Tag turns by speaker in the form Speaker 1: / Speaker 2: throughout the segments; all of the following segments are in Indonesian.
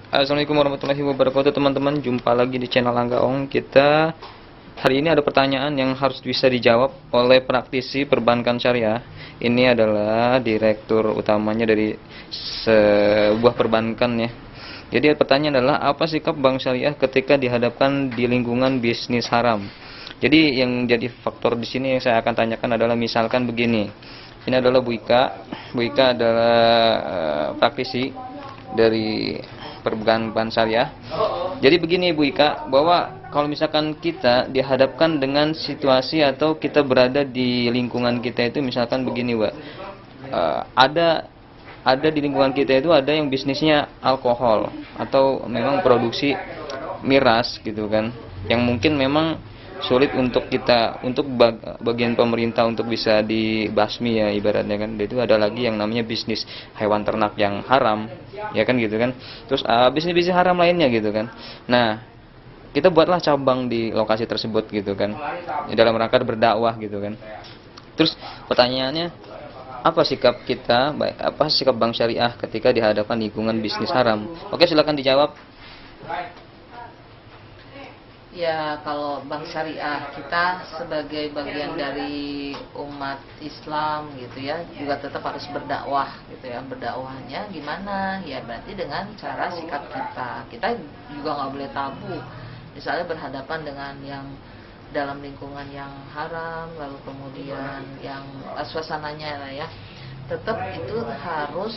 Speaker 1: Assalamualaikum warahmatullahi wabarakatuh teman-teman. Jumpa lagi di channel Angga Ong. Kita hari ini ada pertanyaan yang harus bisa dijawab oleh praktisi perbankan syariah. Ini adalah direktur utamanya dari sebuah perbankan ya. Jadi pertanyaan adalah apa sikap bank syariah ketika dihadapkan di lingkungan bisnis haram? Jadi yang jadi faktor di sini yang saya akan tanyakan adalah misalkan begini. Ini adalah Bu Ika. Bu Ika adalah praktisi dari perbankan syariah. Jadi begini Bu Ika, bahwa kalau misalkan kita dihadapkan dengan situasi atau kita berada di lingkungan kita itu misalkan begini, Mbak. Ada di lingkungan kita itu ada yang bisnisnya alkohol atau memang produksi miras gitu kan. Yang mungkin memang sulit untuk kita untuk bagian pemerintah untuk bisa dibasmi ya ibaratnya kan. Itu ada lagi yang namanya bisnis hewan ternak yang haram ya kan gitu kan. Terus bisnis-bisnis haram lainnya gitu kan. Nah, kita buatlah cabang di lokasi tersebut gitu kan, dalam rangka berdakwah gitu kan. Terus pertanyaannya, apa sikap kita, apa sikap bank syariah ketika dihadapkan lingkungan bisnis haram? Oke, silakan dijawab.
Speaker 2: Ya, kalau bank syariah kita sebagai bagian dari umat Islam gitu ya, juga tetap harus berdakwah gitu ya. Berdakwahnya gimana? Ya berarti dengan cara sikap kita. Kita juga nggak boleh tabu. Misalnya berhadapan dengan yang dalam lingkungan yang haram, lalu kemudian yang suasananya lah ya, tetap itu harus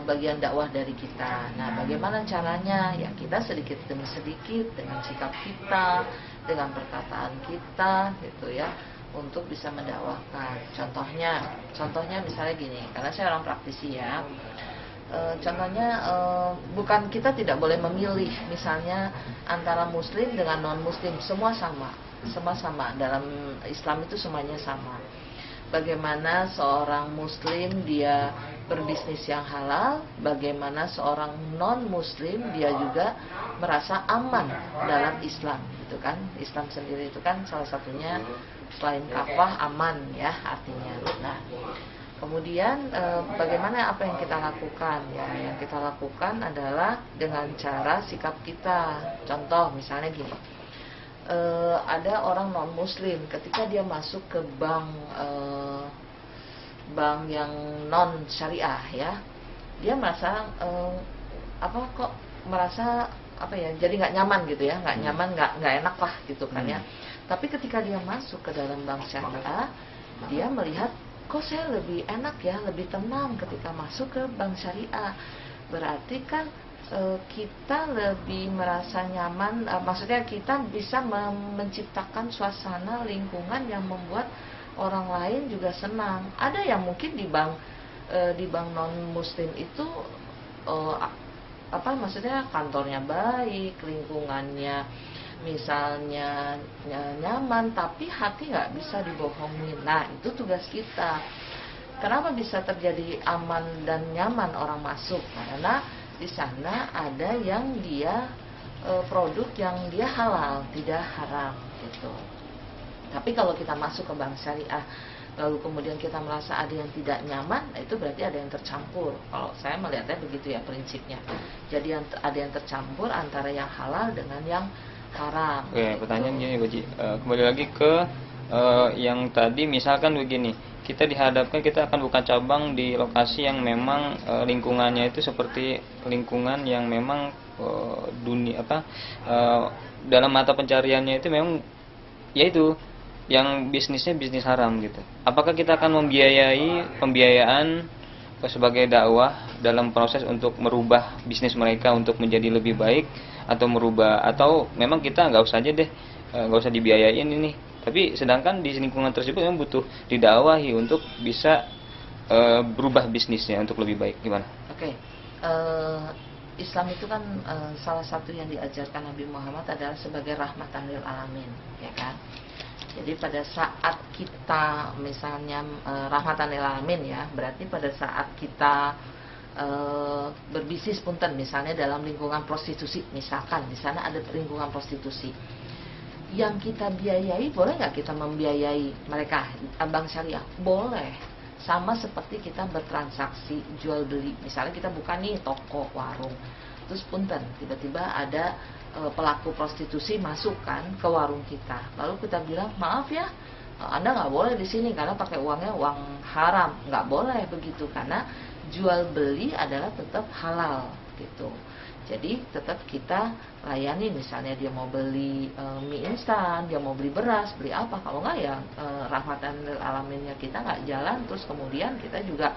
Speaker 2: bagian dakwah dari kita. Nah, bagaimana caranya? Ya kita sedikit demi sedikit dengan sikap kita, dengan perkataan kita, gitu ya, untuk bisa mendakwahkan. Contohnya misalnya gini, karena saya orang praktisi ya. Contohnya bukan kita tidak boleh memilih, misalnya antara Muslim dengan non Muslim, semua sama dalam Islam itu semuanya sama. Bagaimana seorang muslim dia berbisnis yang halal, bagaimana seorang non muslim dia juga merasa aman dalam Islam, gitu kan. Islam sendiri itu kan salah satunya selain kafah aman ya artinya. Nah, kemudian bagaimana apa yang kita lakukan ya? Yang kita lakukan adalah dengan cara sikap kita. Contoh misalnya gini, ada orang non muslim ketika dia masuk ke bank yang non syariah ya, dia merasa jadi nggak nyaman gitu ya, nggak nyaman, nggak enak lah gitu kan ya. Tapi ketika dia masuk ke dalam bank syariah, dia melihat kok saya lebih enak ya, lebih tenang ketika masuk ke bank syariah. Berarti kan kita lebih merasa nyaman, maksudnya kita bisa menciptakan suasana lingkungan yang membuat orang lain juga senang. Ada yang mungkin di bank non muslim itu maksudnya kantornya baik, lingkungannya misalnya nyaman, tapi hati nggak bisa dibohongin. Nah, itu tugas kita. Kenapa bisa terjadi aman dan nyaman orang masuk? Karena di sana ada yang dia produk yang dia halal, tidak haram gitu. Tapi kalau kita masuk ke bank syariah, lalu kemudian kita merasa ada yang tidak nyaman, itu berarti ada yang tercampur. Kalau saya melihatnya begitu ya prinsipnya. Jadi ada yang tercampur antara yang halal dengan yang haram.
Speaker 1: Oke,
Speaker 2: gitu.
Speaker 1: pertanyaan gini, Bu Ji. Kembali lagi ke yang tadi, misalkan begini, kita dihadapkan kita akan buka cabang di lokasi yang memang lingkungannya itu seperti lingkungan yang memang dalam mata pencariannya itu memang yaitu yang bisnisnya bisnis haram gitu. Apakah kita akan membiayai pembiayaan sebagai dakwah dalam proses untuk merubah bisnis mereka untuk menjadi lebih baik, atau merubah, atau memang kita nggak usah aja deh, nggak usah dibiayain ini. Tapi sedangkan di lingkungan tersebut memang butuh didakwahi untuk bisa berubah bisnisnya untuk lebih baik. Gimana?
Speaker 2: Oke. Islam itu kan salah satu yang diajarkan Nabi Muhammad adalah sebagai rahmatan lil alamin, ya kan? Jadi pada saat kita misalnya rahmatan lil alamin ya, berarti pada saat kita berbisnis punten misalnya dalam lingkungan prostitusi, misalkan di sana ada lingkungan prostitusi, yang kita biayai, boleh nggak kita membiayai mereka? Bank syariah boleh, sama seperti kita bertransaksi jual beli. Misalnya kita buka nih toko warung, terus punten tiba-tiba ada pelaku prostitusi masuk kan ke warung kita, lalu kita bilang maaf ya, Anda nggak boleh di sini karena pakai uangnya uang haram. Nggak boleh begitu, karena jual beli adalah tetap halal gitu. Jadi tetap kita layani, misalnya dia mau beli mie instan, dia mau beli beras, beli apa, kalau nggak ya rahmatan lil alaminnya kita nggak jalan, terus kemudian kita juga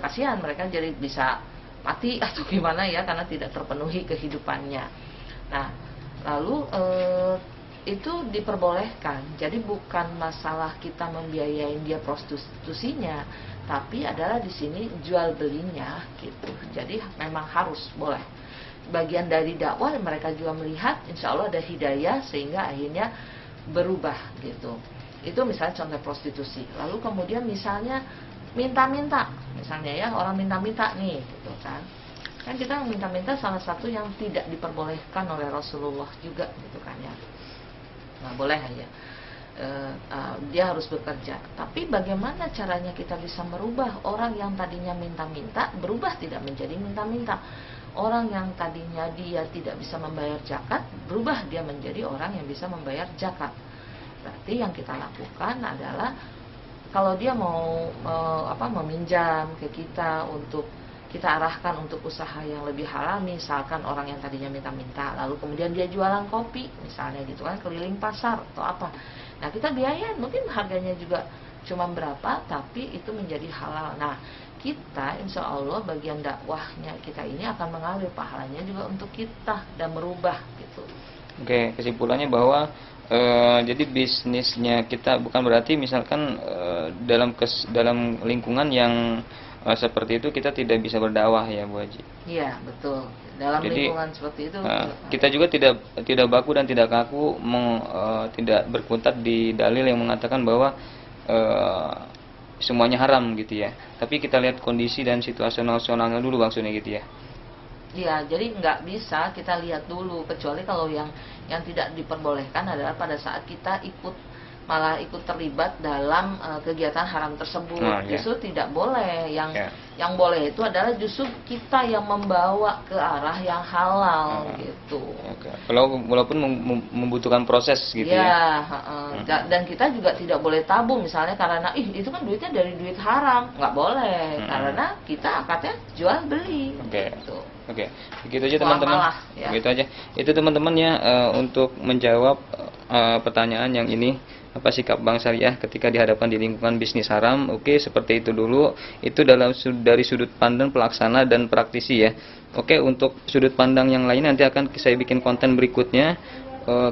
Speaker 2: kasihan mereka jadi bisa mati atau gimana ya, karena tidak terpenuhi kehidupannya. Nah, lalu itu diperbolehkan. Jadi bukan masalah kita membiayain dia prostitusinya, tapi adalah di sini jual belinya gitu. Jadi memang harus boleh. Bagian dari dakwah mereka juga melihat, insya Allah ada hidayah sehingga akhirnya berubah gitu. Itu misalnya contoh prostitusi. Lalu kemudian misalnya minta-minta, misalnya ya orang minta-minta nih gitu kan. Kan kita minta-minta salah satu yang tidak diperbolehkan oleh Rasulullah juga gitu kan ya. Nggak boleh ya. Dia harus bekerja. Tapi bagaimana caranya kita bisa merubah orang yang tadinya minta-minta berubah tidak menjadi minta-minta? Orang yang tadinya dia tidak bisa membayar zakat berubah dia menjadi orang yang bisa membayar zakat. Berarti yang kita lakukan adalah kalau dia mau meminjam ke kita untuk kita arahkan untuk usaha yang lebih halal, misalkan orang yang tadinya minta-minta lalu kemudian dia jualan kopi misalnya gitu kan, keliling pasar atau apa, nah kita biayain, mungkin harganya juga cuma berapa tapi itu menjadi halal. Nah kita insya Allah bagian dakwahnya kita ini akan mengalir pahalanya juga untuk kita dan merubah gitu.
Speaker 1: Oke, kesimpulannya bahwa jadi bisnisnya kita bukan berarti misalkan dalam lingkungan yang seperti itu kita tidak bisa berdakwah ya Bu Haji.
Speaker 2: Iya betul. Dalam
Speaker 1: jadi,
Speaker 2: lingkungan seperti itu
Speaker 1: kita juga tidak baku dan tidak kaku tidak berkutat di dalil yang mengatakan bahwa semuanya haram gitu ya. Tapi kita lihat kondisi dan situasionalnya dulu maksudnya gitu ya.
Speaker 2: Iya, jadi nggak bisa kita lihat dulu, kecuali kalau yang tidak diperbolehkan adalah pada saat kita malah ikut terlibat dalam kegiatan haram tersebut.
Speaker 1: Nah,
Speaker 2: justru tidak boleh. Yang boleh itu adalah justru kita yang membawa ke arah yang halal gitu.
Speaker 1: Walaupun membutuhkan proses gitu ya.
Speaker 2: Dan kita juga tidak boleh tabung misalnya karena itu kan duitnya dari duit haram, nggak boleh karena kita akadnya jual beli. Gitu.
Speaker 1: Oke, begitu aja teman-teman.
Speaker 2: Ya.
Speaker 1: Begitu aja. Itu teman-teman ya untuk menjawab pertanyaan yang ini, apa sikap bank syariah ketika dihadapkan di lingkungan bisnis haram. Oke, seperti itu dulu. Itu dari sudut pandang pelaksana dan praktisi ya. Oke, untuk sudut pandang yang lain nanti akan saya bikin konten berikutnya.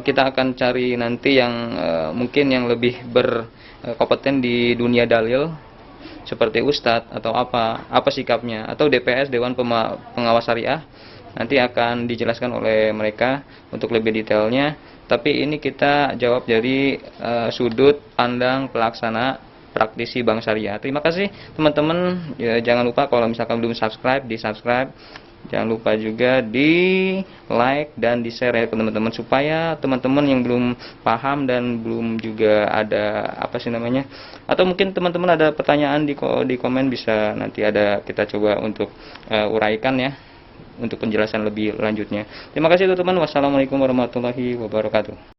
Speaker 1: Kita akan cari nanti yang mungkin yang lebih berkompeten di dunia dalil, seperti Ustadz atau apa sikapnya, atau DPS Dewan Pengawas Syariah, nanti akan dijelaskan oleh mereka untuk lebih detailnya. Tapi ini kita jawab dari sudut pandang pelaksana praktisi bank syariah. Terima kasih teman-teman. Ya, jangan lupa kalau misalkan belum subscribe, di subscribe. Jangan lupa juga di like dan di share ya teman-teman, supaya teman-teman yang belum paham dan belum juga ada atau mungkin teman-teman ada pertanyaan di komen, bisa nanti ada kita coba untuk uraikan ya untuk penjelasan lebih lanjutnya. Terima kasih teman-teman. Wassalamualaikum warahmatullahi wabarakatuh.